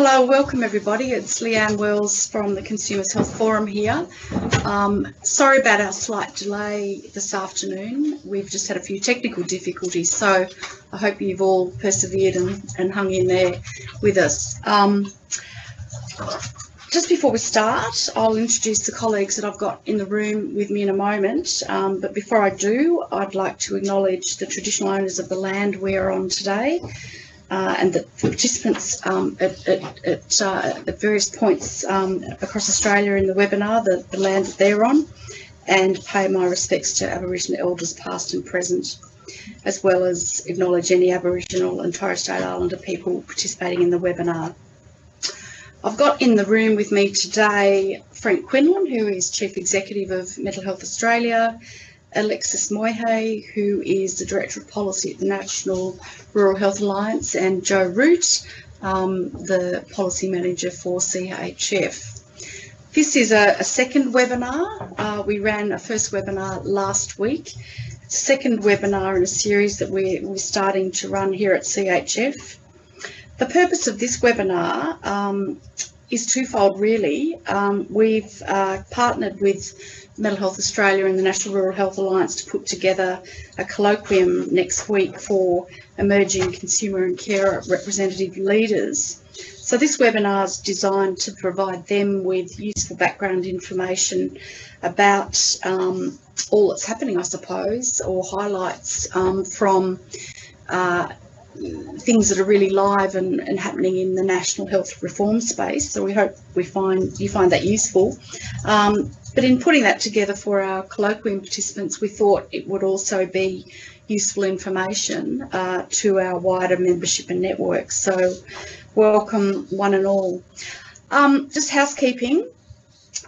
Hello, welcome everybody. It's Leanne Wells from the Consumers Health Forum here. Sorry about our slight delay this afternoon. We've just had a few technical difficulties, so I hope you've all persevered and hung in there with us. Just before we start, I'll introduce the colleagues that I've got in the room with me in a moment. But before I do, I'd like to acknowledge the traditional owners of the land we're on today. And the participants at various points across Australia in the webinar, the land that they're on, and pay my respects to Aboriginal elders past and present, as well as acknowledge any Aboriginal and Torres Strait Islander people participating in the webinar. I've got in the room with me today Frank Quinlan, who is Chief Executive of Mental Health Australia, Alexis Moyhe, who is the Director of Policy at the National Rural Health Alliance, and Joe Root, the Policy Manager for CHF. This is a second webinar. We ran a first webinar last week. Second webinar in a series that we're starting to run here at CHF. The purpose of this webinar is twofold, really. We've partnered with Mental Health Australia and the National Rural Health Alliance to put together a colloquium next week for emerging consumer and care representative leaders. So this webinar is designed to provide them with useful background information about all that's happening, I suppose, or highlights from things that are really live and happening in the national health reform space. So we hope you find that useful. But in putting that together for our colloquium participants, we thought it would also be useful information to our wider membership and network. So welcome one and all. Just housekeeping.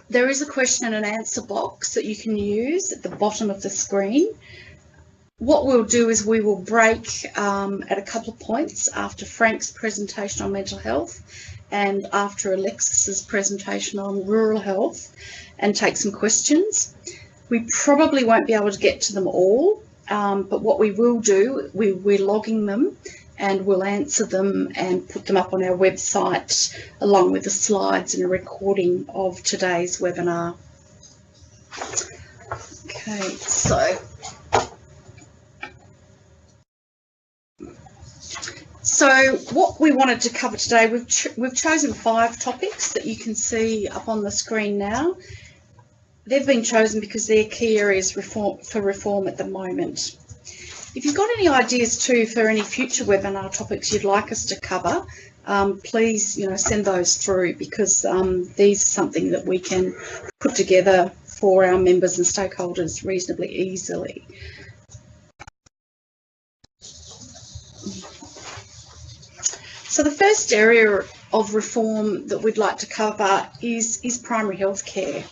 There is a question and answer box that you can use at the bottom of the screen. What we'll do is we will break at a couple of points after Frank's presentation on mental health and after Alexis's presentation on rural health and take some questions. We probably won't be able to get to them all, but what we will do, we're logging them and we'll answer them and put them up on our website along with the slides and a recording of today's webinar. Okay, So what we wanted to cover today, we've chosen 5 topics that you can see up on the screen now. They've been chosen because they're key areas for reform at the moment. If you've got any ideas too for any future webinar topics you'd like us to cover, please send those through, because these are something that we can put together for our members and stakeholders reasonably easily. So the first area of reform that we'd like to cover is primary health care.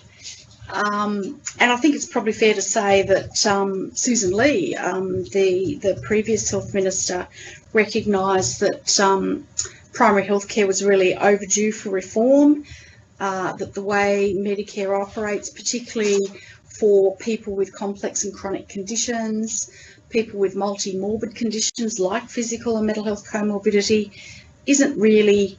And I think it's probably fair to say that Susan Lee, the previous health minister, recognised that primary health care was really overdue for reform, that the way Medicare operates, particularly for people with complex and chronic conditions, people with multi-morbid conditions like physical and mental health comorbidity, isn't really,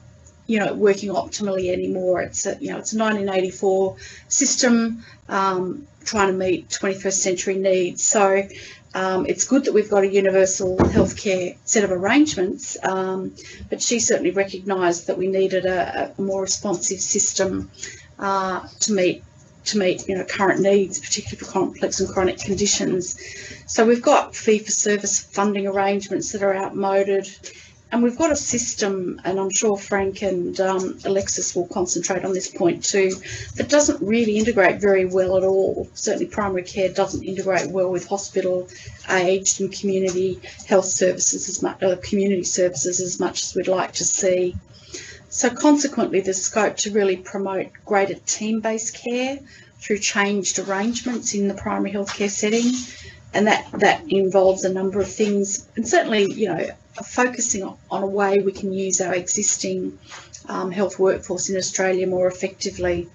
working optimally anymore. It's a 1984 system trying to meet 21st century needs. So it's good that we've got a universal healthcare set of arrangements, but she certainly recognised that we needed a more responsive system to meet current needs, particularly for complex and chronic conditions. So we've got fee-for-service funding arrangements that are outmoded. And we've got a system, and I'm sure Frank and Alexis will concentrate on this point too, that doesn't really integrate very well at all. Certainly primary care doesn't integrate well with hospital, aged and community health services community services as much as we'd like to see. So consequently, there's scope to really promote greater team-based care through changed arrangements in the primary healthcare setting. And that involves a number of things, and certainly, focusing on a way we can use our existing health workforce in Australia more effectively.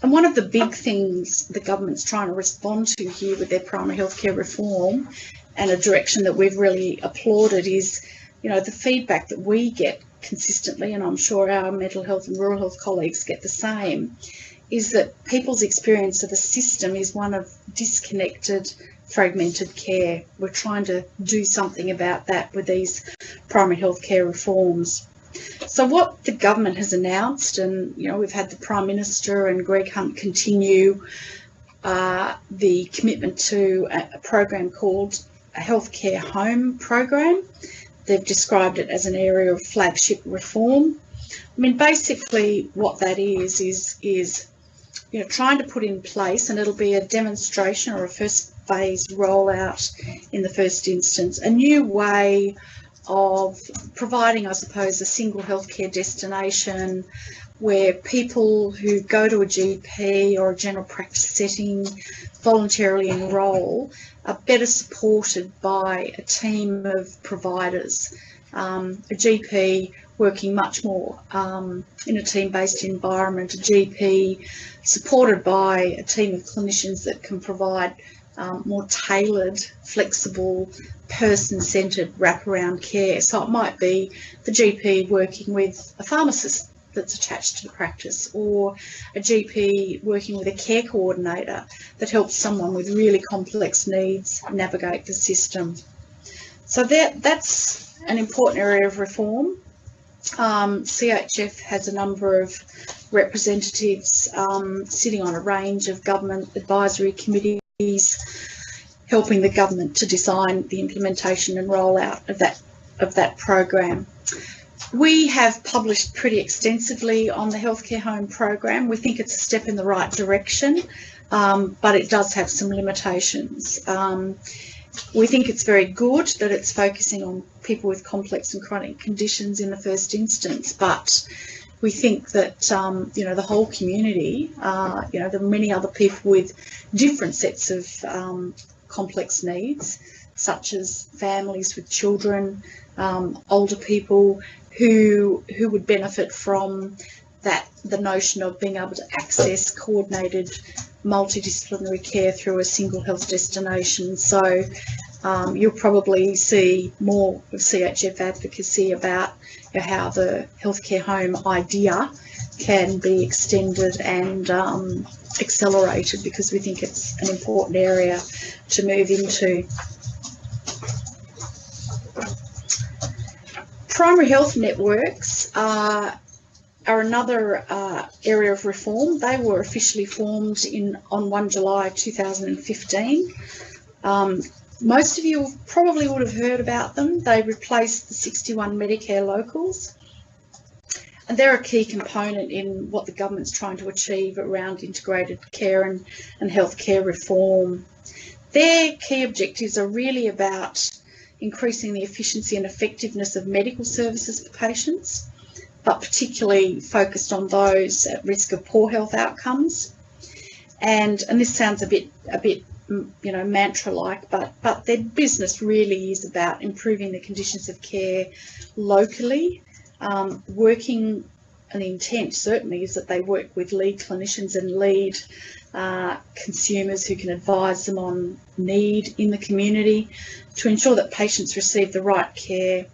And one of the big things the government's trying to respond to here with their primary healthcare reform, and a direction that we've really applauded, is, the feedback that we get consistently, and I'm sure our mental health and rural health colleagues get the same, is that people's experience of the system is one of disconnected, fragmented care. We're trying to do something about that with these primary health care reforms. So what the government has announced, and we've had the Prime Minister and Greg Hunt continue the commitment to a program called a Healthcare Home program. They've described it as an area of flagship reform. I mean, basically what that is trying to put in place, and it'll be a demonstration or a first phase rollout in the first instance, a new way of providing, I suppose, a single healthcare destination where people who go to a GP or a general practice setting voluntarily enrol are better supported by a team of providers, a GP working much more in a team-based environment, a GP supported by a team of clinicians that can provide more tailored, flexible, person-centred wraparound care. So it might be the GP working with a pharmacist that's attached to the practice, or a GP working with a care coordinator that helps someone with really complex needs navigate the system. So that's an important area of reform. CHF has a number of representatives sitting on a range of government advisory committees, helping the government to design the implementation and rollout of that program. We have published pretty extensively on the Healthcare Home program. We think it's a step in the right direction, but it does have some limitations. We think it's very good that it's focusing on people with complex and chronic conditions in the first instance, but we think that, the whole community, there are many other people with different sets of complex needs, such as families with children, older people who would benefit from the notion of being able to access coordinated multidisciplinary care through a single health destination. So you'll probably see more of CHF advocacy about how the healthcare home idea can be extended and accelerated, because we think it's an important area to move into. Primary health networks are another area of reform. They were officially formed on 1 July 2015. Most of you probably would have heard about them. They replaced the 61 Medicare locals, and they're a key component in what the government's trying to achieve around integrated care and healthcare reform. Their key objectives are really about increasing the efficiency and effectiveness of medical services for patients, but particularly focused on those at risk of poor health outcomes. And this sounds a bit mantra-like, but their business really is about improving the conditions of care locally, working, and the intent certainly is that they work with lead clinicians and lead consumers who can advise them on need in the community to ensure that patients receive the right care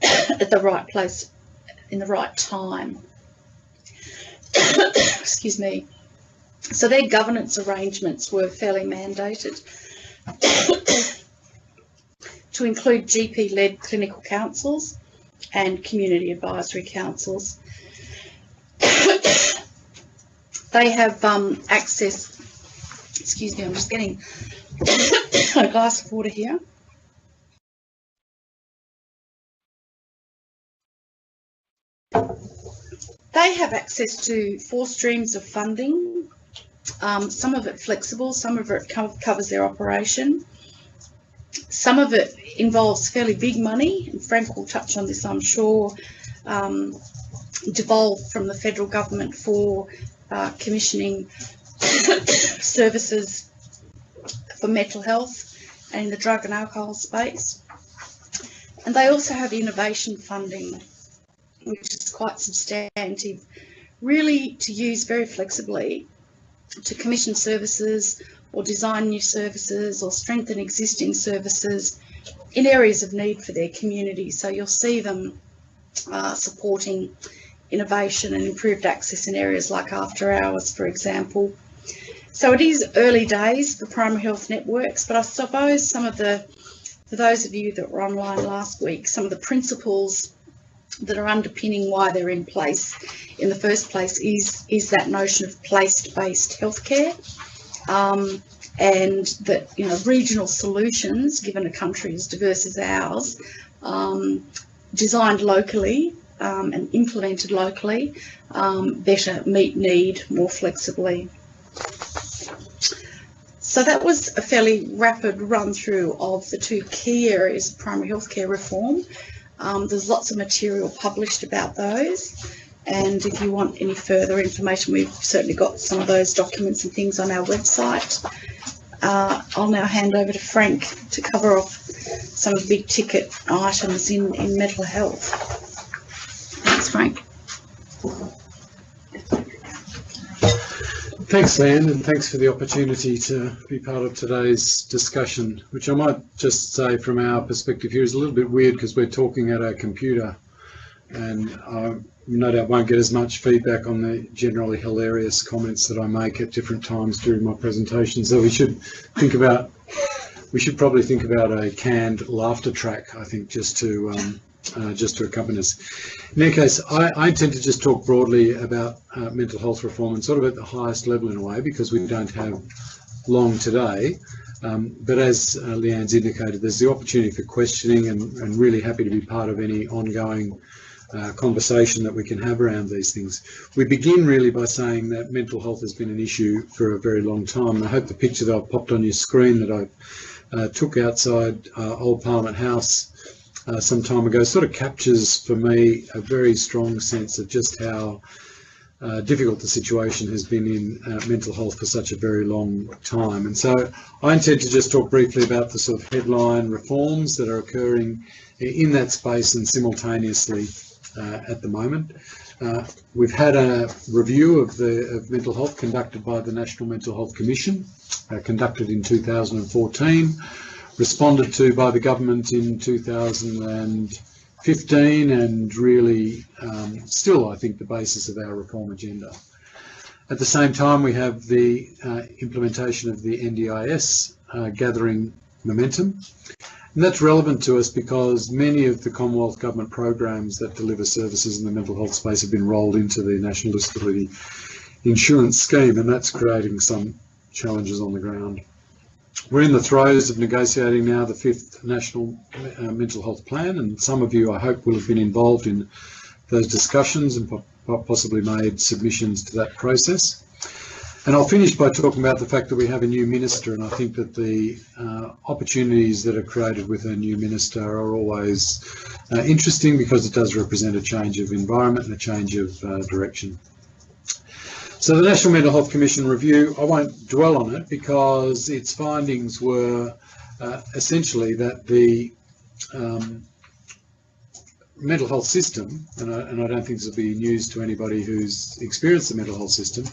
at the right place in the right time. Excuse me. So their governance arrangements were fairly mandated to include GP-led clinical councils and community advisory councils. They have access, excuse me, I'm just getting a glass of water here. They have access to 4 streams of funding, some of it flexible, some of it covers their operation. Some of it involves fairly big money, and Frank will touch on this, I'm sure, devolved from the federal government for commissioning services for mental health and in the drug and alcohol space. And they also have innovation funding, which is quite substantive, really to use very flexibly to commission services or design new services or strengthen existing services in areas of need for their community. So you'll see them supporting innovation and improved access in areas like after hours, for example. So it is early days for primary health networks, but I suppose for those of you that were online last week, some of the principles that are underpinning why they're in place in the first place is that notion of place-based healthcare, and that, you know, regional solutions, given a country as diverse as ours, designed locally and implemented locally, better meet need more flexibly. So that was a fairly rapid run through of the two key areas of primary healthcare reform. There's lots of material published about those, and if you want any further information, we've certainly got some of those documents and things on our website. I'll now hand over to Frank to cover off some of the big ticket items in mental health. Thanks, Frank. Thanks, Leanne, and thanks for the opportunity to be part of today's discussion, which I might just say from our perspective here is a little bit weird because we're talking at a computer, and I no doubt won't get as much feedback on the generally hilarious comments that I make at different times during my presentation. So we should probably think about a canned laughter track, I think, just to accompany us. In any case, I intend to just talk broadly about mental health reform and sort of at the highest level in a way, because we don't have long today. But as Leanne's indicated, there's the opportunity for questioning, and really happy to be part of any ongoing conversation that we can have around these things. We begin really by saying that mental health has been an issue for a very long time. And I hope the picture that I've popped on your screen that I took outside Old Parliament House some time ago sort of captures for me a very strong sense of just how difficult the situation has been in mental health for such a very long time. And so I intend to just talk briefly about the sort of headline reforms that are occurring in that space and simultaneously at the moment. We've had a review of mental health conducted by the National Mental Health Commission, conducted in 2014, responded to by the government in 2015, and really still, I think, the basis of our reform agenda. At the same time, we have the implementation of the NDIS gathering momentum. And that's relevant to us because many of the Commonwealth Government programs that deliver services in the mental health space have been rolled into the National Disability Insurance Scheme, and that's creating some challenges on the ground. We're in the throes of negotiating now the 5th National Mental Health Plan, and some of you, I hope, will have been involved in those discussions and possibly made submissions to that process. And I'll finish by talking about the fact that we have a new minister, and I think that the opportunities that are created with a new minister are always interesting, because it does represent a change of environment and a change of direction. So the National Mental Health Commission review, I won't dwell on it because its findings were essentially that the mental health system, and I don't think this will be news to anybody who's experienced the mental health system,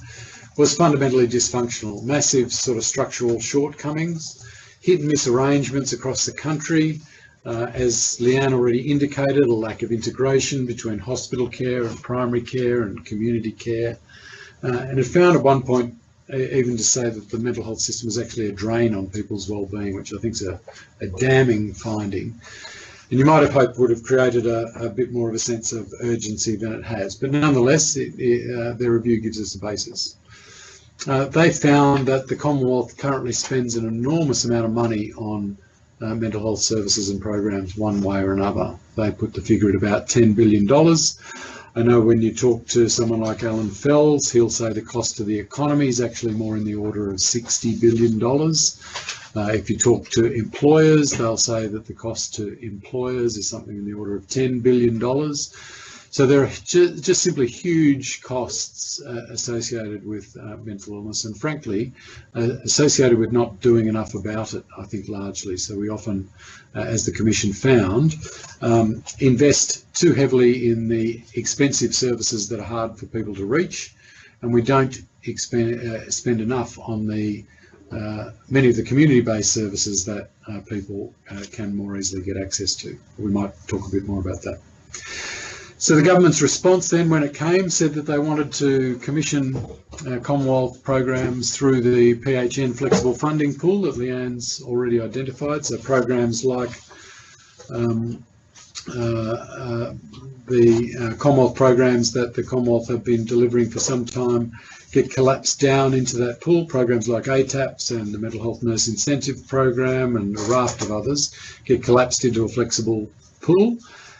was fundamentally dysfunctional. Massive sort of structural shortcomings, hit and miss arrangements across the country, as Leanne already indicated, a lack of integration between hospital care and primary care and community care. And it found at one point even to say that the mental health system was actually a drain on people's well-being, which I think is a damning finding. And you might have hoped would have created a bit more of a sense of urgency than it has. But nonetheless, their review gives us a basis. They found that the Commonwealth currently spends an enormous amount of money on mental health services and programs one way or another. They put the figure at about $10 billion. I know when you talk to someone like Alan Fells, he'll say the cost to the economy is actually more in the order of $60 billion. If you talk to employers, they'll say that the cost to employers is something in the order of $10 billion. So there are just simply huge costs associated with mental illness, and frankly, associated with not doing enough about it, I think, largely. So we often, as the Commission found, invest too heavily in the expensive services that are hard for people to reach, and we don't spend enough on the many of the community-based services that people can more easily get access to. We might talk a bit more about that. So the government's response then, when it came, said that they wanted to commission Commonwealth programs through the PHN flexible funding pool that Leanne's already identified. So programs like the Commonwealth programs that the Commonwealth have been delivering for some time get collapsed down into that pool. Programs like ATAPS and the Mental Health Nurse Incentive Program and a raft of others get collapsed into a flexible pool.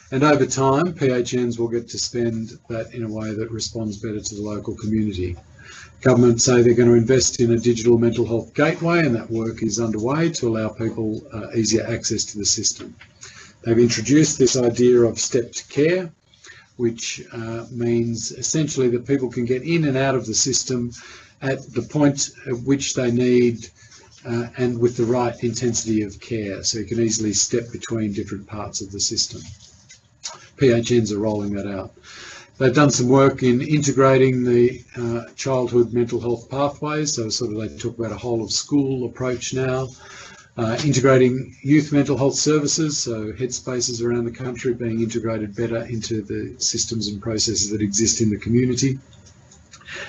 And over time, PHNs will get to spend that in a way that responds better to the local community. Government say they're going to invest in a digital mental health gateway, and that work is underway to allow people easier access to the system. They've introduced this idea of stepped care, which means essentially that people can get in and out of the system at the point at which they need and with the right intensity of care. So you can easily step between different parts of the system. PHNs are rolling that out. They've done some work in integrating the childhood mental health pathways. So sort of they talk about a whole of school approach now. Integrating youth mental health services, so headspaces around the country being integrated better into the systems and processes that exist in the community.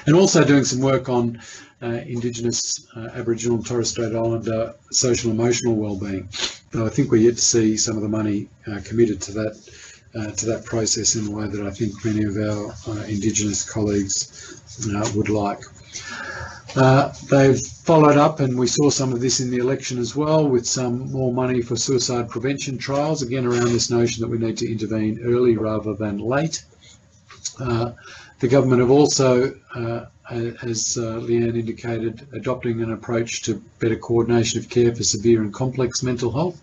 And also doing some work on Indigenous, Aboriginal and Torres Strait Islander social and emotional wellbeing. Though I think we're yet to see some of the money committed to that process in a way that I think many of our Indigenous colleagues would like. They've followed up, and we saw some of this in the election as well, with some more money for suicide prevention trials, again around this notion that we need to intervene early rather than late. The government have also, as Leanne indicated, adopting an approach to better coordination of care for severe and complex mental health,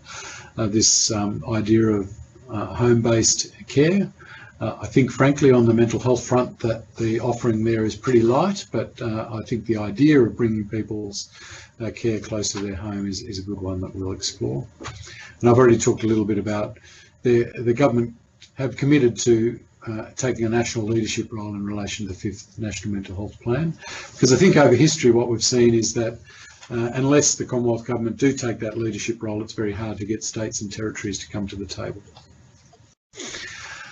this idea of home-based care. I think, frankly, on the mental health front, that the offering there is pretty light, but I think the idea of bringing people's care close to their home is a good one that we'll explore. And I've already talked a little bit about the government have committed to taking a national leadership role in relation to the 5th National Mental Health Plan, because I think over history what we've seen is that unless the Commonwealth Government do take that leadership role, it's very hard to get states and territories to come to the table.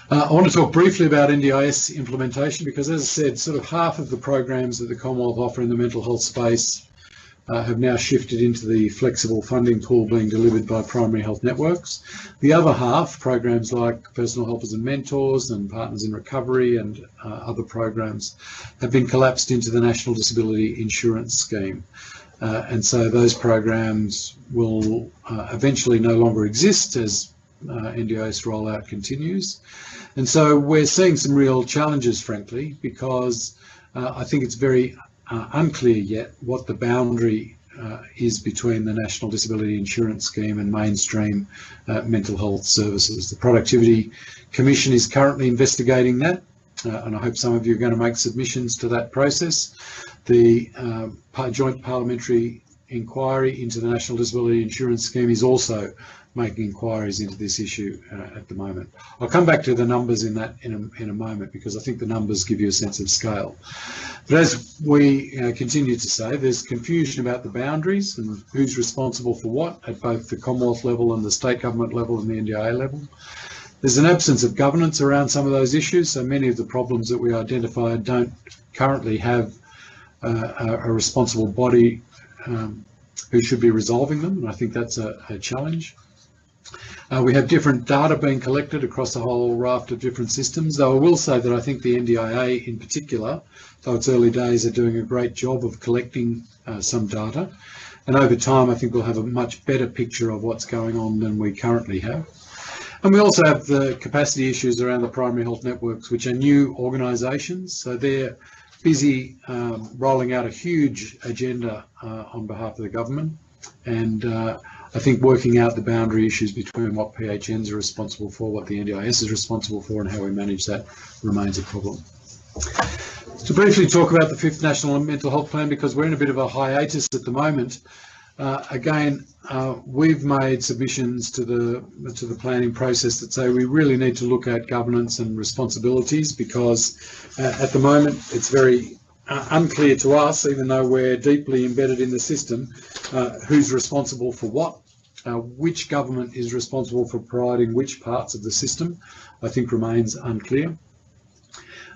I want to talk briefly about NDIS implementation because, as I said, sort of half of the programs that the Commonwealth offer in the mental health space have now shifted into the flexible funding pool being delivered by primary health networks. The other half, programs like Personal Helpers and Mentors and Partners in Recovery and other programs, have been collapsed into the National Disability Insurance Scheme. And so those programs will eventually no longer exist as NDIS rollout continues. And so we're seeing some real challenges, frankly, because I think it's very unclear yet what the boundary is between the National Disability Insurance Scheme and mainstream mental health services. The Productivity Commission is currently investigating that, and I hope some of you are going to make submissions to that process. The Joint Parliamentary Inquiry into the National Disability Insurance Scheme is also making inquiries into this issue at the moment. I'll come back to the numbers in that in a moment, because I think the numbers give you a sense of scale. But as we continue to say, there's confusion about the boundaries and who's responsible for what at both the Commonwealth level and the state government level and the NDIA level. There's an absence of governance around some of those issues, so many of the problems that we identified don't currently have a responsible body who should be resolving them, and I think that's a challenge. We have different data being collected across a whole raft of different systems, though I will say that I think the NDIA in particular, though it's early days, are doing a great job of collecting some data. And over time, I think we'll have a much better picture of what's going on than we currently have. And we also have the capacity issues around the primary health networks, which are new organisations. So they're busy rolling out a huge agenda on behalf of the government. And I think working out the boundary issues between what PHNs are responsible for, what the NDIS is responsible for, and how we manage that remains a problem. To briefly talk about the 5th National Mental Health Plan, because we're in a bit of a hiatus at the moment. Again, we've made submissions to the planning process that say we really need to look at governance and responsibilities, because at the moment it's very unclear to us, even though we're deeply embedded in the system, who's responsible for what, which government is responsible for providing which parts of the system, I think remains unclear.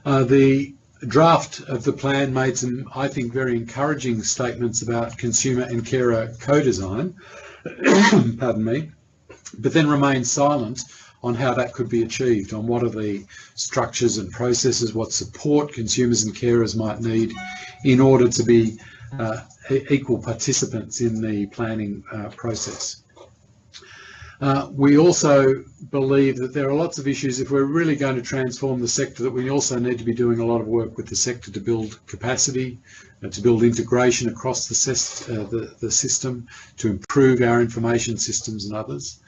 The draft of the plan made some, I think, very encouraging statements about consumer and carer co-design, pardon me, but then remained silent on how that could be achieved, on what are the structures and processes, what support consumers and carers might need in order to be equal participants in the planning process. We also believe that there are lots of issues. If we're really going to transform the sector, that we also need to be doing a lot of work with the sector to build capacity, to build integration across the system, to improve our information systems and others.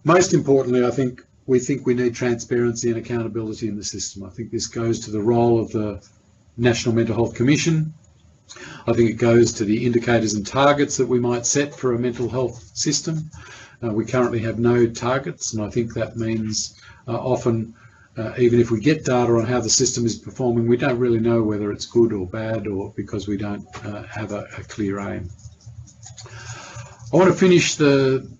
Most importantly, we think we need transparency and accountability in the system. I think this goes to the role of the National Mental Health Commission. I think it goes to the indicators and targets that we might set for a mental health system. We currently have no targets, and I think that means often, even if we get data on how the system is performing, we don't really know whether it's good or bad, or because we don't have a clear aim. I want to finish the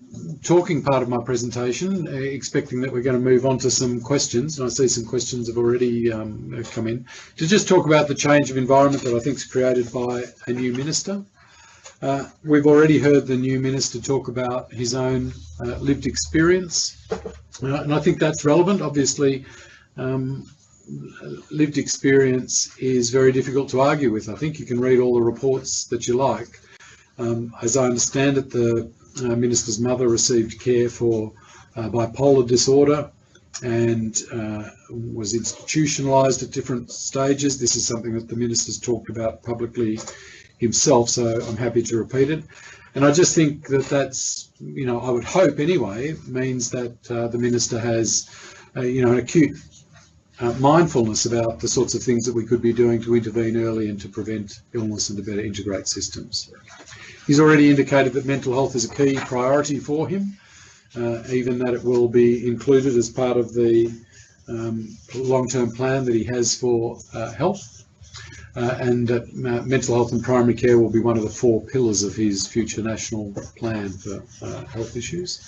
talking part of my presentation, expecting that we're going to move on to some questions, and I see some questions have already come in, to just talk about the change of environment that I think is created by a new minister. We've already heard the new minister talk about his own lived experience, and I think that's relevant. Obviously, lived experience is very difficult to argue with. I think you can read all the reports that you like. As I understand it, the minister's mother received care for bipolar disorder and was institutionalised at different stages. This is something that the minister's talked about publicly himself, so I'm happy to repeat it. And I just think that that's, I would hope anyway, means that the minister has, an acute mindfulness about the sorts of things that we could be doing to intervene early and to prevent illness and to better integrate systems. He's already indicated that mental health is a key priority for him, even that it will be included as part of the long-term plan that he has for health, and that mental health and primary care will be one of the 4 pillars of his future national plan for health issues.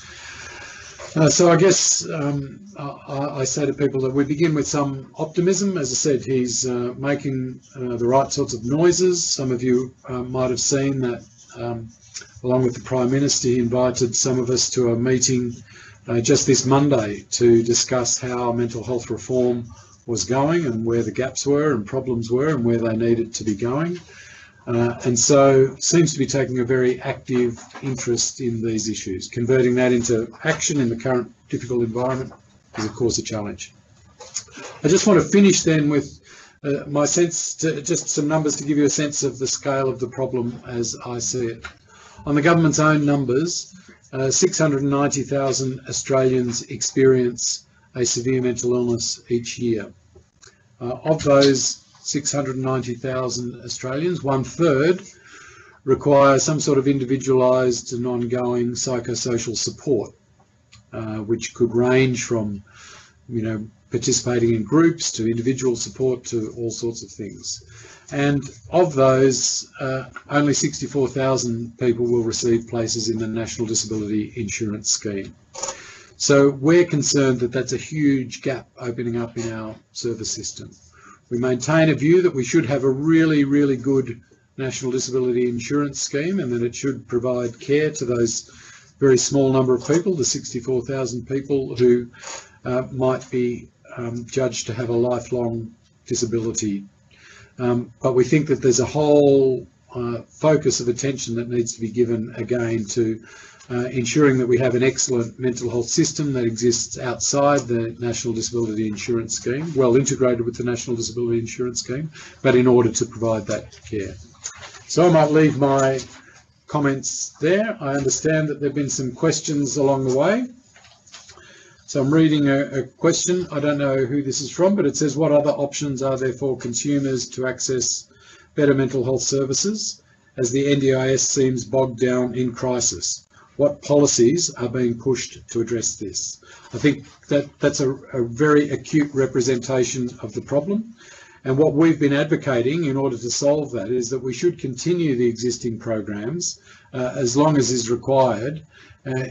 So I guess I say to people that we begin with some optimism. As I said, he's making the right sorts of noises. Some of you might have seen that along with the Prime Minister, he invited some of us to a meeting just this Monday to discuss how mental health reform was going and where the gaps were and problems were and where they needed to be going. And so seems to be taking a very active interest in these issues. Converting that into action in the current difficult environment is, of course, a challenge. I just want to finish then with my sense, just some numbers to give you a sense of the scale of the problem as I see it. On the government's own numbers, 690,000 Australians experience a severe mental illness each year. Of those 690,000 Australians, 1/3 require some sort of individualised and ongoing psychosocial support, which could range from, participating in groups to individual support to all sorts of things. And of those, only 64,000 people will receive places in the National Disability Insurance Scheme. So we're concerned that that's a huge gap opening up in our service system. We maintain a view that we should have a really, really good National Disability Insurance Scheme, and that it should provide care to those very small number of people, the 64,000 people who might be judged to have a lifelong disability. But we think that there's a whole focus of attention that needs to be given again to ensuring that we have an excellent mental health system that exists outside the National Disability Insurance Scheme, well integrated with the National Disability Insurance Scheme, but in order to provide that care. So I might leave my comments there. I understand that there have been some questions along the way. So I'm reading a question. I don't know who this is from, but it says, what other options are there for consumers to access better mental health services as the NDIS seems bogged down in crisis? What policies are being pushed to address this? I think that's a very acute representation of the problem. And what we've been advocating in order to solve that is that we should continue the existing programs as long as is required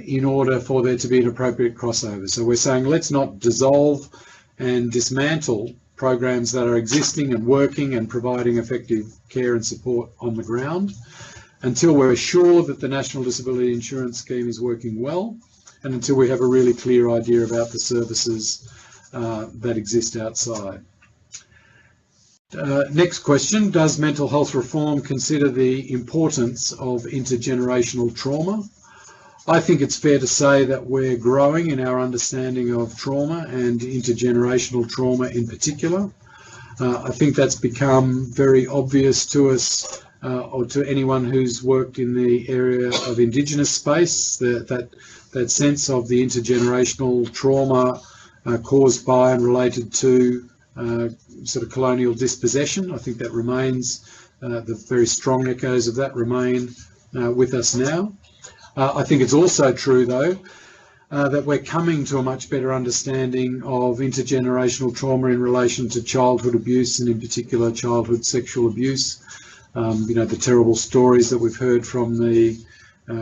in order for there to be an appropriate crossover. So we're saying let's not dissolve and dismantle programs that are existing and working and providing effective care and support on the ground, until we're sure that the National Disability Insurance Scheme is working well, and until we have a really clear idea about the services that exist outside. Next question, does mental health reform consider the importance of intergenerational trauma? I think it's fair to say that we're growing in our understanding of trauma and intergenerational trauma in particular. I think that's become very obvious to us or to anyone who's worked in the area of Indigenous space, that sense of the intergenerational trauma caused by and related to sort of colonial dispossession. I think that remains, the very strong echoes of that remain with us now. I think it's also true, though, that we're coming to a much better understanding of intergenerational trauma in relation to childhood abuse, and in particular childhood sexual abuse. You know, the terrible stories that we've heard from the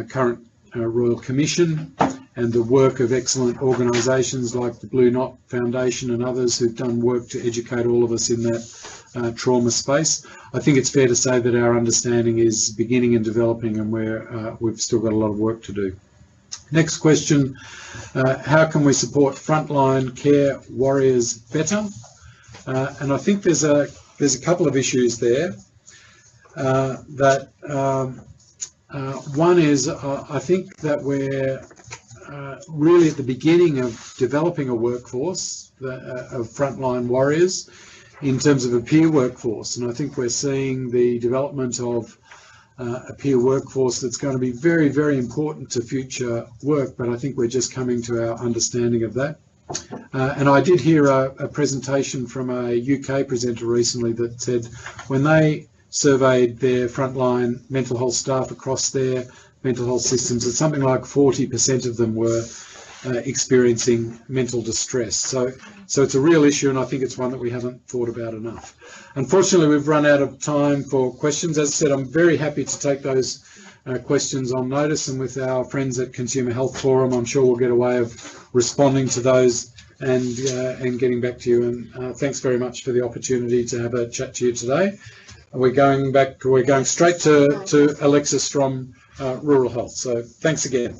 current Royal Commission, and the work of excellent organisations like the Blue Knot Foundation and others who've done work to educate all of us in that trauma space. I think it's fair to say that our understanding is beginning and developing, and we've still got a lot of work to do. Next question, how can we support frontline care warriors better? And I think there's a couple of issues there. One is I think that we're really at the beginning of developing a workforce of frontline warriors in terms of a peer workforce, and I think we're seeing the development of a peer workforce that's going to be very, very important to future work, but I think we're just coming to our understanding of that. And I did hear a presentation from a UK presenter recently that said when they surveyed their frontline mental health staff across their mental health systems, that something like 40% of them were experiencing mental distress. So it's a real issue, and I think it's one that we haven't thought about enough. Unfortunately, we've run out of time for questions. As I said, I'm very happy to take those questions on notice, and with our friends at Consumer Health Forum, I'm sure we'll get a way of responding to those and getting back to you. And thanks very much for the opportunity to have a chat to you today. We're going straight to Alexis from Rural Health. So thanks again.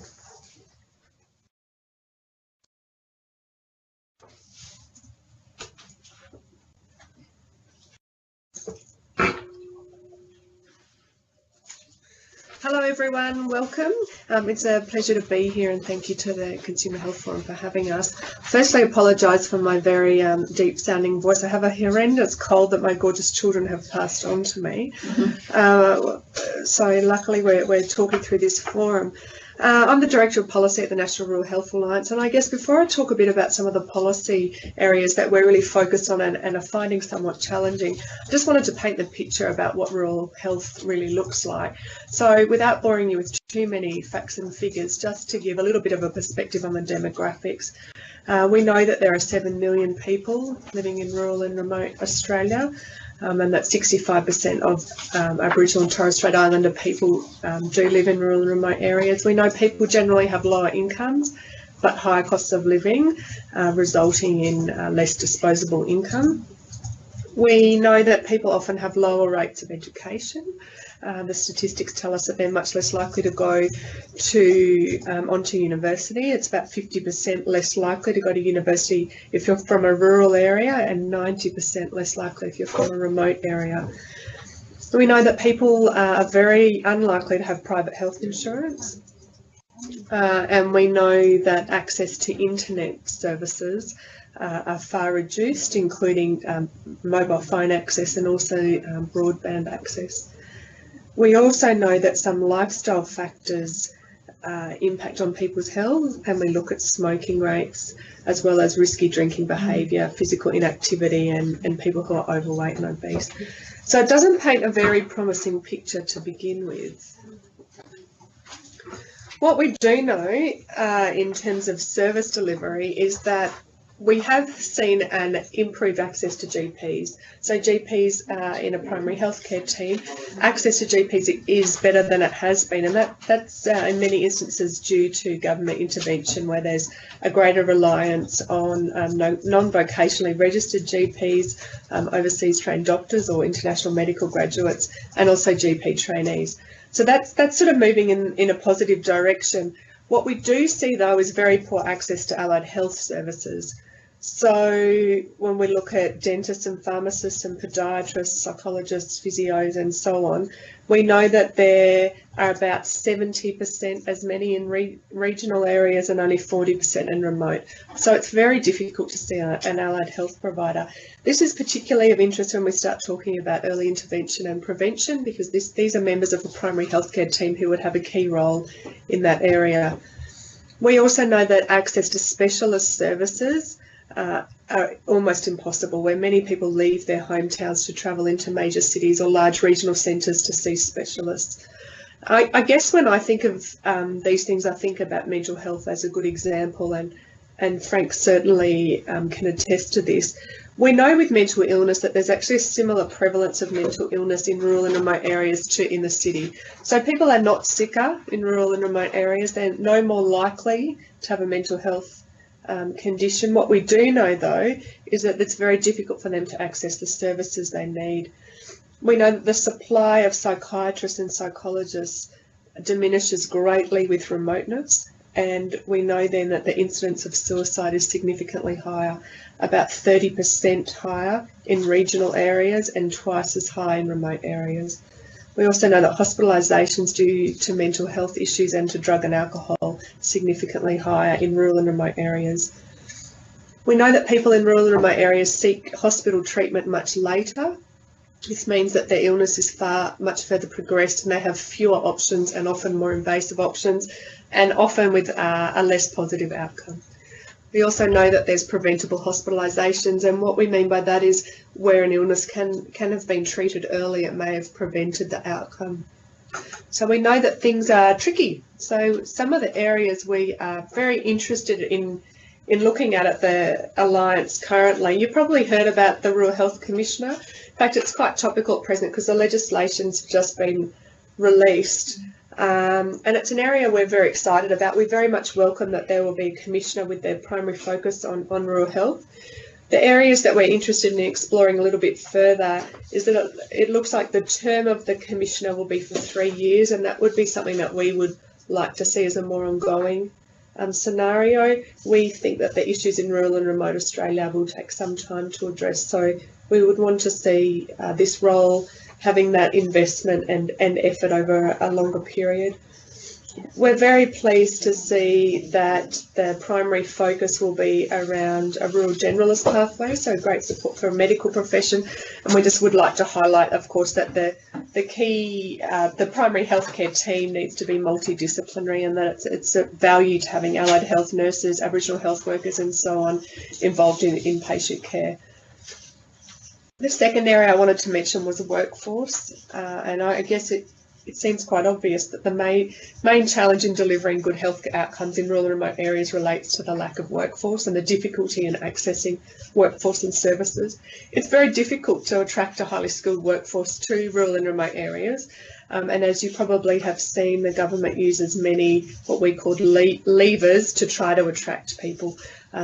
Hello everyone, welcome. It's a pleasure to be here, and thank you to the Consumer Health Forum for having us. Firstly, I apologise for my very deep sounding voice. I have a horrendous cold that my gorgeous children have passed on to me. So luckily we're talking through this forum. I'm the Director of Policy at the National Rural Health Alliance, and I guess before I talk a bit about some of the policy areas that we're really focused on and are finding somewhat challenging, I just wanted to paint the picture about what rural health really looks like. So without boring you with too many facts and figures, just to give a little bit of a perspective on the demographics. We know that there are 7 million people living in rural and remote Australia, and that 65% of Aboriginal and Torres Strait Islander people do live in rural and remote areas. We know people generally have lower incomes but higher costs of living, resulting in less disposable income. We know that people often have lower rates of education. The statistics tell us that they're much less likely to go onto university. It's about 50% less likely to go to university if you're from a rural area, and 90% less likely if you're from a remote area. We know that people are very unlikely to have private health insurance. And we know that access to internet services are far reduced, including mobile phone access and also broadband access. We also know that some lifestyle factors impact on people's health, and we look at smoking rates as well as risky drinking behaviour, physical inactivity, and people who are overweight and obese. So it doesn't paint a very promising picture to begin with. What we do know in terms of service delivery is that we have seen an improved access to GPs. So GPs in a primary healthcare team, access to GPs is better than it has been, and that's in many instances due to government intervention, where there's a greater reliance on non-vocationally registered GPs, overseas trained doctors or international medical graduates, and also GP trainees. So that's sort of moving in a positive direction. What we do see, though, is very poor access to allied health services. So when we look at dentists and pharmacists and podiatrists, psychologists, physios and so on, we know that there are about 70% as many in regional areas and only 40% in remote. So it's very difficult to see an allied health provider. This is particularly of interest when we start talking about early intervention and prevention, because these are members of the primary healthcare team who would have a key role in that area. We also know that access to specialist services are almost impossible, where many people leave their hometowns to travel into major cities or large regional centres to see specialists. I guess when I think of these things, I think about mental health as a good example, and Frank certainly can attest to this. We know with mental illness that there's actually a similar prevalence of mental illness in rural and remote areas to in the city. So people are not sicker in rural and remote areas. They're no more likely to have a mental health condition. What we do know, though, is that it's very difficult for them to access the services they need. We know that the supply of psychiatrists and psychologists diminishes greatly with remoteness, and we know then that the incidence of suicide is significantly higher, about 30% higher in regional areas and twice as high in remote areas. We also know that hospitalisations due to mental health issues and to drug and alcohol significantly higher in rural and remote areas. We know that people in rural and remote areas seek hospital treatment much later. This means that their illness is much further progressed, and they have fewer options and often more invasive options, and often with a less positive outcome. We also know that there's preventable hospitalisations, and what we mean by that is where an illness can have been treated early, it may have prevented the outcome. So we know that things are tricky. So some of the areas we are very interested in looking at the Alliance currently, you probably heard about the Rural Health Commissioner. In fact, it's quite topical at present because the legislation's just been released. And it's an area we're very excited about. We very much welcome that there will be a commissioner with their primary focus on rural health. The areas that we're interested in exploring a little bit further is that it looks like the term of the commissioner will be for 3 years, and that would be something that we would like to see as a more ongoing scenario. We think that the issues in rural and remote Australia will take some time to address, so we would want to see this role having that investment and effort over a longer period. We're very pleased to see that the primary focus will be around a rural generalist pathway, so great support for a medical profession. And we just would like to highlight, of course, that the primary healthcare team needs to be multidisciplinary, and that it's a value to having allied health nurses, Aboriginal health workers and so on involved in inpatient care. The second area I wanted to mention was the workforce, and I guess it seems quite obvious that the main challenge in delivering good health outcomes in rural and remote areas relates to the lack of workforce and the difficulty in accessing workforce and services. It's very difficult to attract a highly skilled workforce to rural and remote areas, and as you probably have seen, the government uses many what we call levers to try to attract people.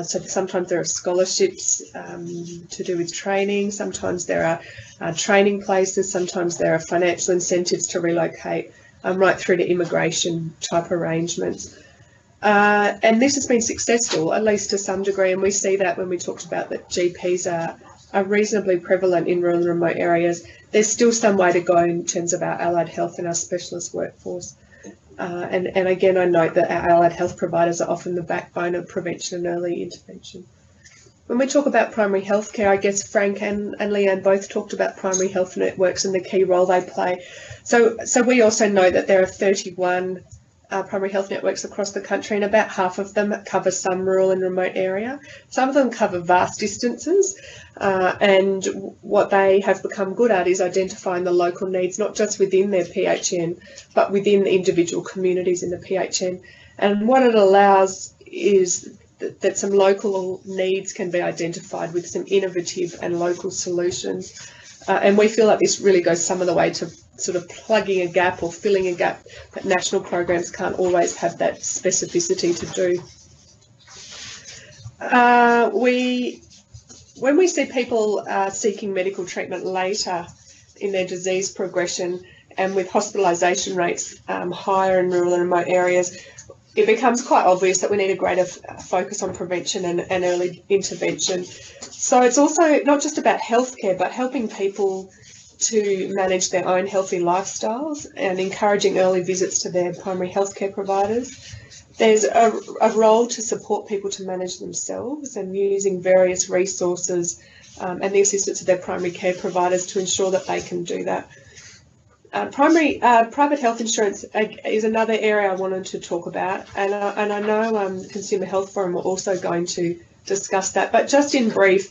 So sometimes there are scholarships to do with training, sometimes there are training places, sometimes there are financial incentives to relocate, right through to immigration type arrangements. And this has been successful, at least to some degree, and we see that when we talked about that GPs are reasonably prevalent in rural and remote areas. There's still some way to go in terms of our allied health and our specialist workforce. And again, I note that our allied health providers are often the backbone of prevention and early intervention. When we talk about primary health care, I guess Frank and Leanne both talked about primary health networks and the key role they play. So we also know that there are 31 primary health networks across the country, and about half of them cover some rural and remote area. Some of them cover vast distances, and what they have become good at is identifying the local needs, not just within their PHN, but within the individual communities in the PHN. And what it allows is that some local needs can be identified with some innovative and local solutions. And we feel like this really goes some of the way to sort of plugging a gap or filling a gap that national programs can't always have that specificity to do. When we see people seeking medical treatment later in their disease progression and with hospitalisation rates higher in rural and remote areas, it becomes quite obvious that we need a greater focus on prevention and early intervention. So it's also not just about healthcare, but helping people to manage their own healthy lifestyles and encouraging early visits to their primary healthcare providers. There's a role to support people to manage themselves and using various resources and the assistance of their primary care providers to ensure that they can do that. Private health insurance is another area I wanted to talk about, and I know Consumer Health Forum are also going to discuss that, but just in brief,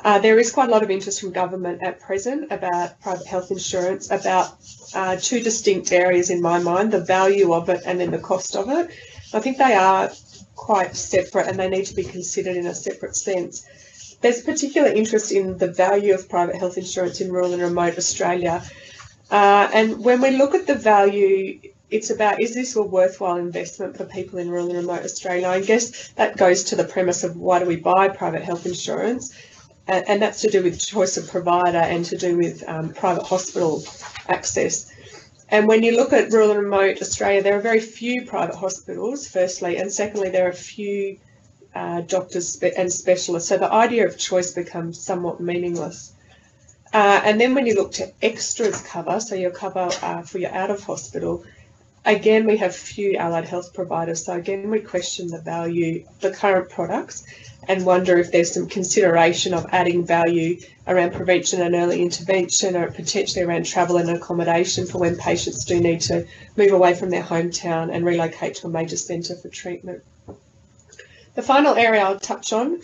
there is quite a lot of interest from government at present about private health insurance, about two distinct areas in my mind, the value of it and then the cost of it. I think they are quite separate and they need to be considered in a separate sense. There's particular interest in the value of private health insurance in rural and remote Australia. And when we look at the value, it's about, is this a worthwhile investment for people in rural and remote Australia? I guess that goes to the premise of why do we buy private health insurance? And that's to do with choice of provider and to do with private hospital access. And when you look at rural and remote Australia, there are very few private hospitals, firstly, and secondly, there are few doctors and specialists. So the idea of choice becomes somewhat meaningless. And then when you look to extras cover, so your cover for your out of hospital, again, we have few allied health providers. So again, we question the value of the current products and wonder if there's some consideration of adding value around prevention and early intervention, or potentially around travel and accommodation for when patients do need to move away from their hometown and relocate to a major centre for treatment. The final area I'll touch on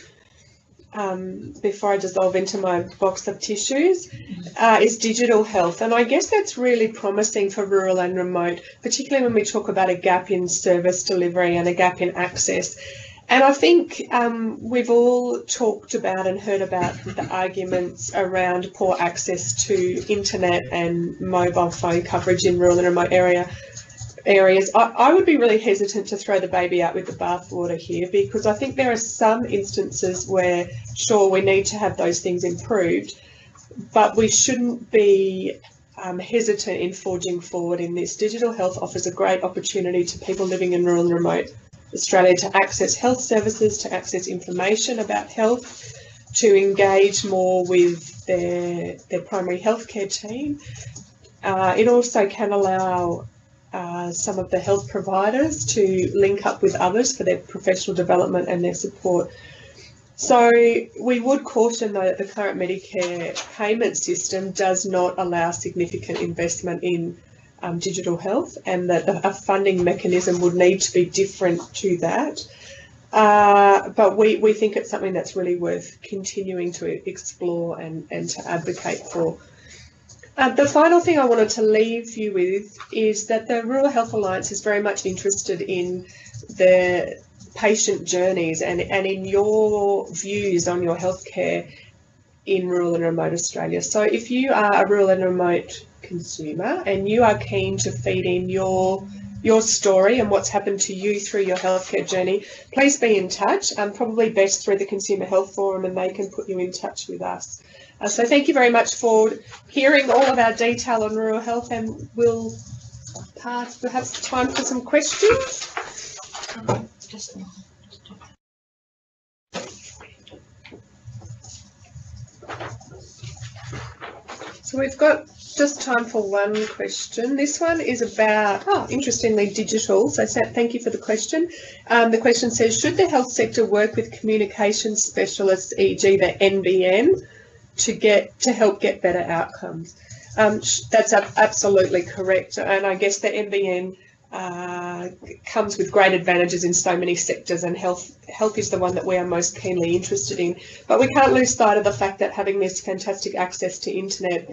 before I dissolve into my box of tissues is digital health. And I guess that's really promising for rural and remote, particularly when we talk about a gap in service delivery and a gap in access. And I think we've all talked about and heard about the arguments around poor access to internet and mobile phone coverage in rural and remote areas. I would be really hesitant to throw the baby out with the bathwater here, because I think there are some instances where, sure, we need to have those things improved, but we shouldn't be hesitant in forging forward in this. Digital health offers a great opportunity to people living in rural and remote Australia to access health services, to access information about health, to engage more with their primary healthcare team. It also can allow some of the health providers to link up with others for their professional development and their support. So we would caution, though, that the current Medicare payment system does not allow significant investment in digital health, and that a funding mechanism would need to be different to that. But we think it's something that's really worth continuing to explore and to advocate for. The final thing I wanted to leave you with is that the Rural Health Alliance is very much interested in the patient journeys and in your views on your healthcare in rural and remote Australia. So if you are a rural and remote consumer and you are keen to feed in your story and what's happened to you through your healthcare journey, please be in touch, probably best through the Consumer Health Forum, and they can put you in touch with us. So thank you very much for hearing all of our detail on rural health, and we'll pass perhaps time for some questions. So we've got just time for one question. This one is about, interestingly, digital. So thank you for the question. The question says, should the health sector work with communication specialists, e.g. the NBN, to help get better outcomes? That's absolutely correct. And I guess the NBN comes with great advantages in so many sectors, and health is the one that we are most keenly interested in. But we can't lose sight of the fact that having this fantastic access to internet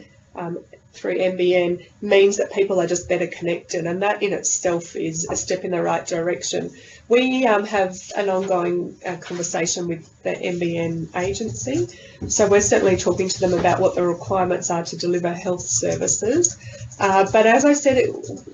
through NBN means that people are just better connected, and that in itself is a step in the right direction. We have an ongoing conversation with the NBN agency, so we're certainly talking to them about what the requirements are to deliver health services. But as I said,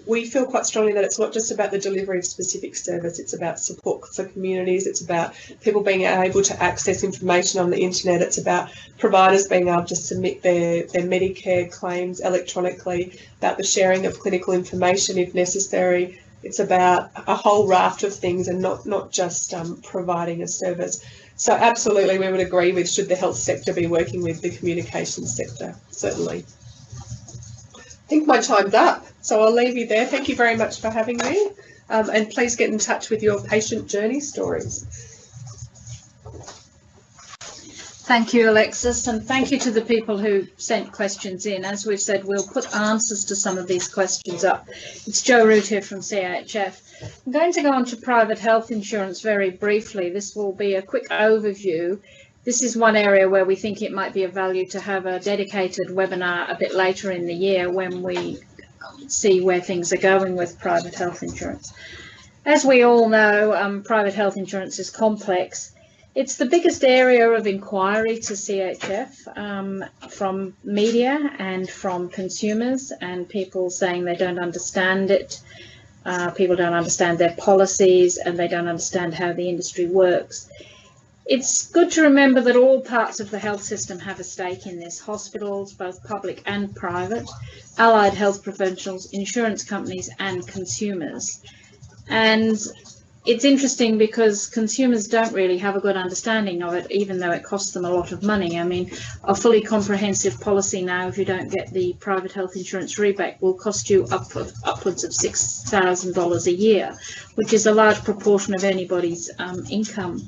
we feel quite strongly that it's not just about the delivery of specific service, it's about support for communities, it's about people being able to access information on the internet, it's about providers being able to submit their Medicare claims electronically, about the sharing of clinical information if necessary. It's about a whole raft of things and not just providing a service. So absolutely we would agree with, should the health sector be working with the communications sector, certainly. I think my time's up, so I'll leave you there. Thank you very much for having me, and please get in touch with your patient journey stories. Thank you, Alexis, and thank you to the people who sent questions in. As we've said, we'll put answers to some of these questions up. It's Jo Root here from CHF. I'm going to go on to private health insurance very briefly. This will be a quick overview. This is one area where we think it might be of value to have a dedicated webinar a bit later in the year when we see where things are going with private health insurance. As we all know, private health insurance is complex. It's the biggest area of inquiry to CHF from media and from consumers, and people saying they don't understand it. People don't understand their policies and they don't understand how the industry works. It's good to remember that all parts of the health system have a stake in this: hospitals, both public and private, allied health professionals, insurance companies and consumers. And it's interesting because consumers don't really have a good understanding of it, even though it costs them a lot of money. I mean, a fully comprehensive policy now, if you don't get the private health insurance rebate, will cost you upwards of $6,000 a year, which is a large proportion of anybody's income.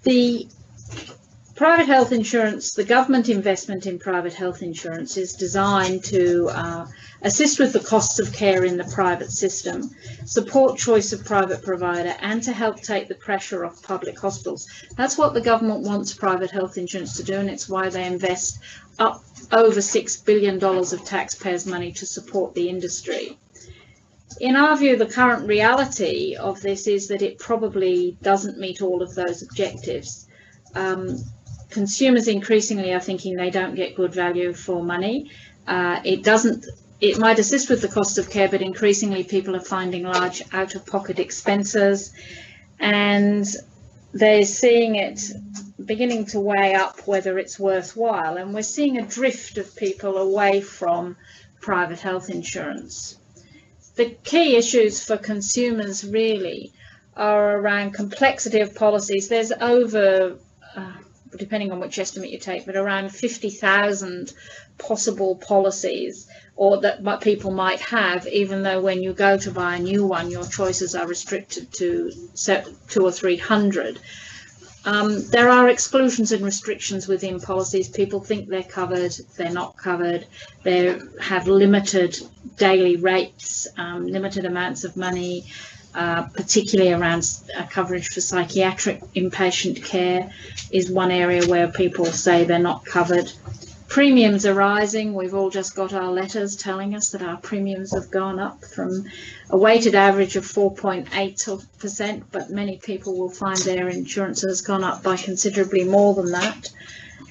The private health insurance, the government investment in private health insurance is designed to assist with the costs of care in the private system, support choice of private provider, and to help take the pressure off public hospitals. That's what the government wants private health insurance to do, and it's why they invest up over $6 billion of taxpayers' money to support the industry. In our view, the current reality of this is that it probably doesn't meet all of those objectives. Consumers increasingly are thinking they don't get good value for money. It might assist with the cost of care, but increasingly people are finding large out-of-pocket expenses, and they're seeing it beginning to weigh up whether it's worthwhile. And we're seeing a drift of people away from private health insurance. The key issues for consumers really are around complexity of policies. There's over, depending on which estimate you take, but around 50,000 possible policies or that people might have, even though when you go to buy a new one, your choices are restricted to 200 or 300. There are exclusions and restrictions within policies. People think they're covered, they're not covered. They have limited daily rates, limited amounts of money, particularly around coverage for psychiatric inpatient care is one area where people say they're not covered. Premiums are rising. We've all just got our letters telling us that our premiums have gone up from a weighted average of 4.8%, but many people will find their insurance has gone up by considerably more than that.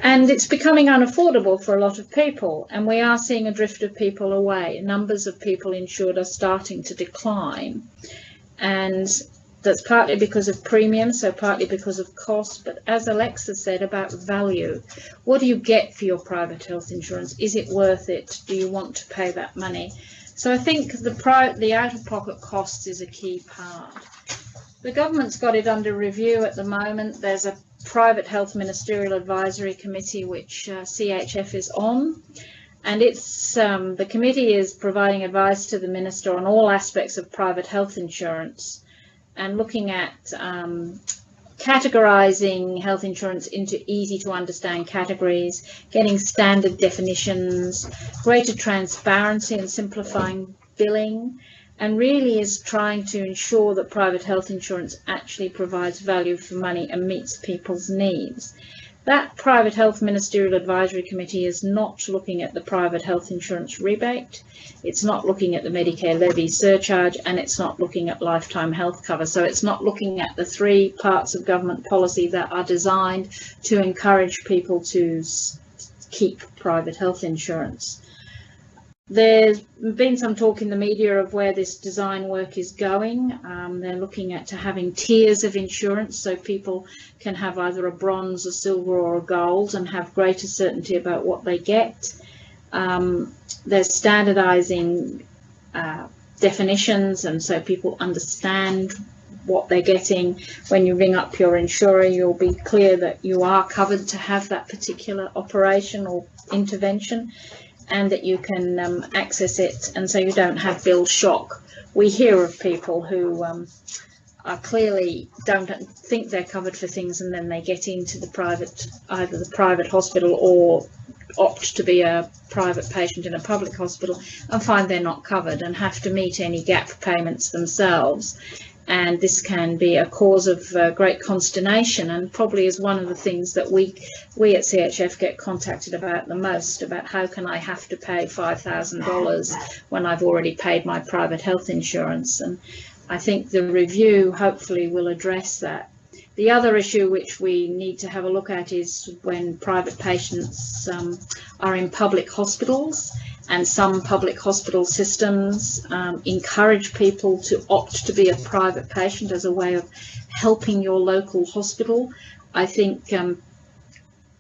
And it's becoming unaffordable for a lot of people, and we are seeing a drift of people away. Numbers of people insured are starting to decline, and that's partly because of premiums, so partly because of cost. But as Alexa said about value, what do you get for your private health insurance? Is it worth it? Do you want to pay that money? So I think the out-of-pocket costs is a key part. The government's got it under review at the moment. There's a private health ministerial advisory committee which CHF is on, and it's the committee is providing advice to the minister on all aspects of private health insurance and looking at categorizing health insurance into easy to understand categories, getting standard definitions, greater transparency and simplifying billing, and really is trying to ensure that private health insurance actually provides value for money and meets people's needs. That Private Health Ministerial Advisory Committee is not looking at the private health insurance rebate, it's not looking at the Medicare levy surcharge, and it's not looking at lifetime health cover. So it's not looking at the three parts of government policy that are designed to encourage people to keep private health insurance. There's been some talk in the media of where this design work is going. They're looking at having tiers of insurance so people can have either a bronze, a silver or a gold and have greater certainty about what they get. They're standardizing definitions, and so people understand what they're getting. When you ring up your insurer, you'll be clear that you are covered to have that particular operation or intervention, and that you can access it, and so you don't have bill shock. We hear of people who are clearly don't think they're covered for things, and then they get into the private, either the private hospital or opt to be a private patient in a public hospital and find they're not covered and have to meet any gap payments themselves. And this can be a cause of great consternation, and probably is one of the things that we at CHF get contacted about the most, about how can I have to pay $5,000 when I've already paid my private health insurance. And I think the review hopefully will address that. The other issue which we need to have a look at is when private patients are in public hospitals, and some public hospital systems encourage people to opt to be a private patient as a way of helping your local hospital. I think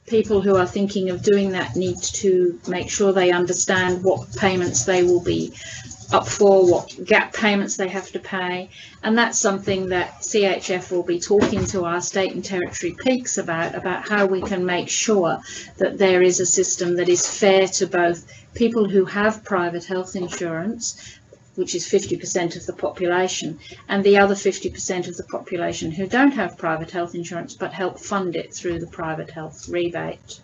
people who are thinking of doing that need to make sure they understand what payments they will be up for, what gap payments they have to pay, and that's something that CHF will be talking to our state and territory peaks about how we can make sure that there is a system that is fair to both people who have private health insurance, which is 50% of the population, and the other 50% of the population who don't have private health insurance but help fund it through the private health rebate.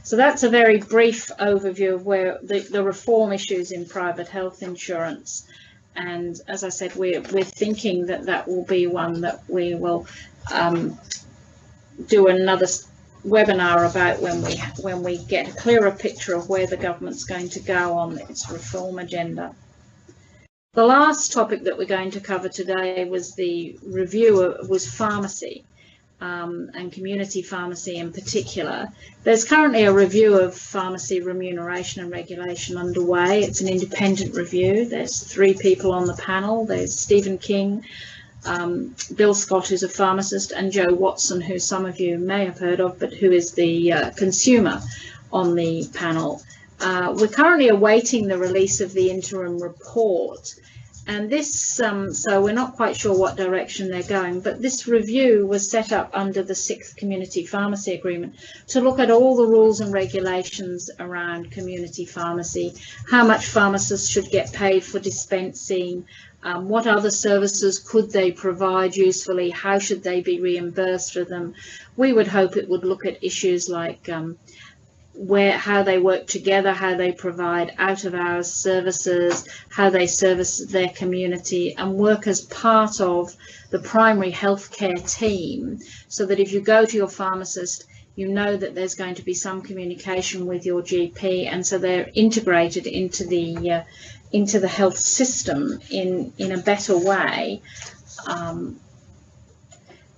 So that's a very brief overview of where the reform issues in private health insurance. And as I said, we're thinking that that will be one that we will do another webinar about when we get a clearer picture of where the government's going to go on its reform agenda. The last topic that we're going to cover today was the review was pharmacy. And community pharmacy in particular. There's currently a review of pharmacy remuneration and regulation underway. It's an independent review. There's 3 people on the panel. There's Stephen King, Bill Scott, who's a pharmacist, and Joe Watson, who some of you may have heard of, but who is the consumer on the panel. We're currently awaiting the release of the interim report. And this, so we're not quite sure what direction they're going, but this review was set up under the 6th Community Pharmacy Agreement to look at all the rules and regulations around community pharmacy, how much pharmacists should get paid for dispensing, what other services could they provide usefully, how should they be reimbursed for them. We would hope it would look at issues like how they work together, how they provide out-of-hours services, how they service their community and work as part of the primary healthcare team, so that if you go to your pharmacist, you know that there's going to be some communication with your GP, and so they're integrated into the health system in a better way.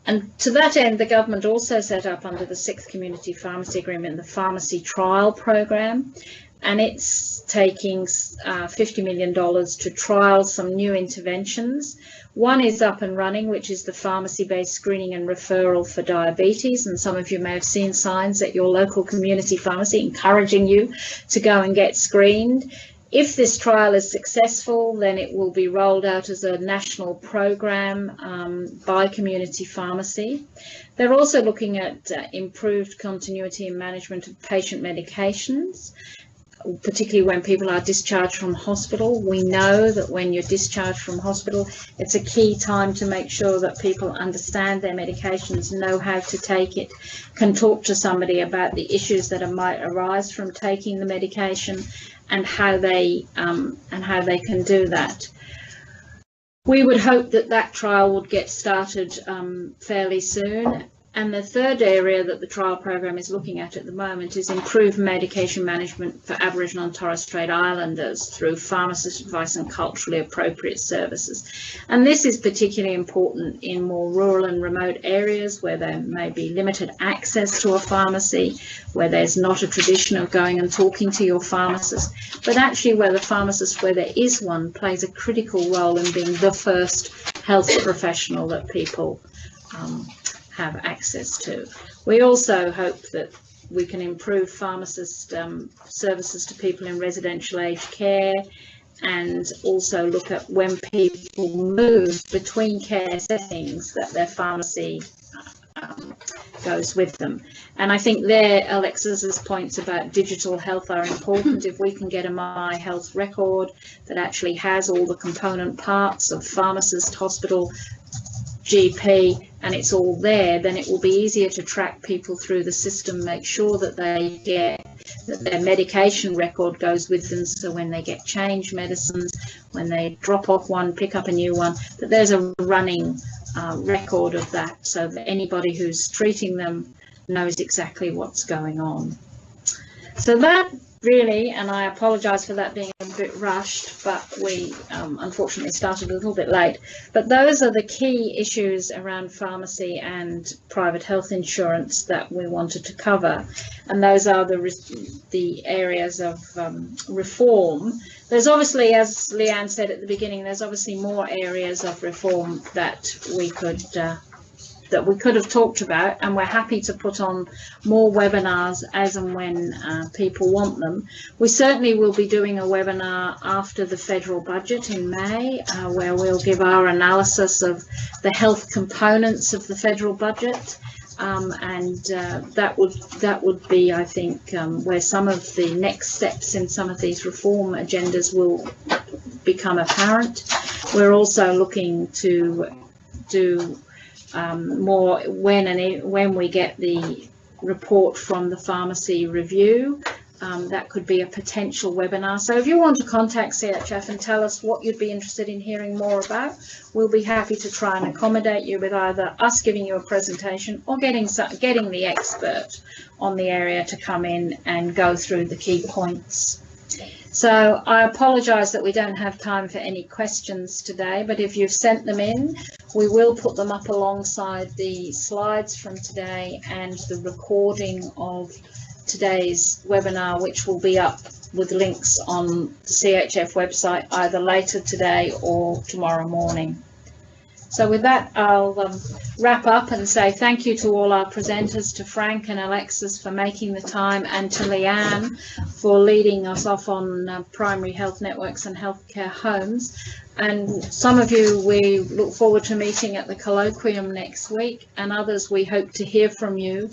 And to that end, the government also set up under the 6th Community Pharmacy Agreement the Pharmacy Trial Program, and it's taking $50 million to trial some new interventions. One is up and running, which is the pharmacy-based screening and referral for diabetes, and some of you may have seen signs at your local community pharmacy encouraging you to go and get screened. If this trial is successful, then it will be rolled out as a national program by community pharmacy. They're also looking at improved continuity and management of patient medications, particularly when people are discharged from hospital. We know that when you're discharged from hospital, it's a key time to make sure that people understand their medications, know how to take it, can talk to somebody about the issues that might arise from taking the medication, and how they can do that. We would hope that that trial would get started fairly soon. And the third area that the trial program is looking at the moment is improved medication management for Aboriginal and Torres Strait Islanders through pharmacist advice and culturally appropriate services. And this is particularly important in more rural and remote areas where there may be limited access to a pharmacy, where there's not a tradition of going and talking to your pharmacist, but actually where the pharmacist, where there is one, plays a critical role in being the first health professional that people have access to. We also hope that we can improve pharmacist services to people in residential aged care, and also look at when people move between care settings that their pharmacy goes with them. And I think there Alexis's points about digital health are important. If we can get a My Health record that actually has all the component parts of pharmacist, hospital, GP, and it's all there, then it will be easier to track people through the system, make sure that they get that their medication record goes with them, so when they get changed medicines, when they drop off one, pick up a new one, that there's a running record of that, so that anybody who's treating them knows exactly what's going on. So that really, and I apologise for that being a bit rushed, but we unfortunately started a little bit late. But those are the key issues around pharmacy and private health insurance that we wanted to cover. And those are the areas of reform. There's obviously, as Leanne said at the beginning, there's obviously more areas of reform that we could have talked about, and we're happy to put on more webinars as and when people want them. We certainly will be doing a webinar after the federal budget in May, where we'll give our analysis of the health components of the federal budget, and that would be, I think, where some of the next steps in some of these reform agendas will become apparent. We're also looking to do more when we get the report from the pharmacy review. That could be a potential webinar. So if you want to contact CHF and tell us what you'd be interested in hearing more about, we'll be happy to try and accommodate you with either us giving you a presentation or getting the expert on the area to come in and go through the key points. So I apologise that we don't have time for any questions today, but if you've sent them in, we will put them up alongside the slides from today and the recording of today's webinar, which will be up with links on the CHF website either later today or tomorrow morning. So with that, I'll wrap up and say thank you to all our presenters, to Frank and Alexis for making the time, and to Leanne for leading us off on primary health networks and healthcare homes. And some of you we look forward to meeting at the colloquium next week, and others we hope to hear from you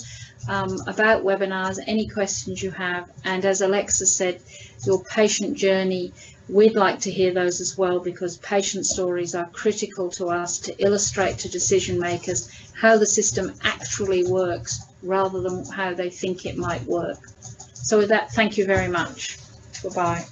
about webinars, any questions you have. And as Alexis said, your patient journey, we'd like to hear those as well, because patient stories are critical to us to illustrate to decision makers how the system actually works rather than how they think it might work. So with that, thank you very much. Goodbye.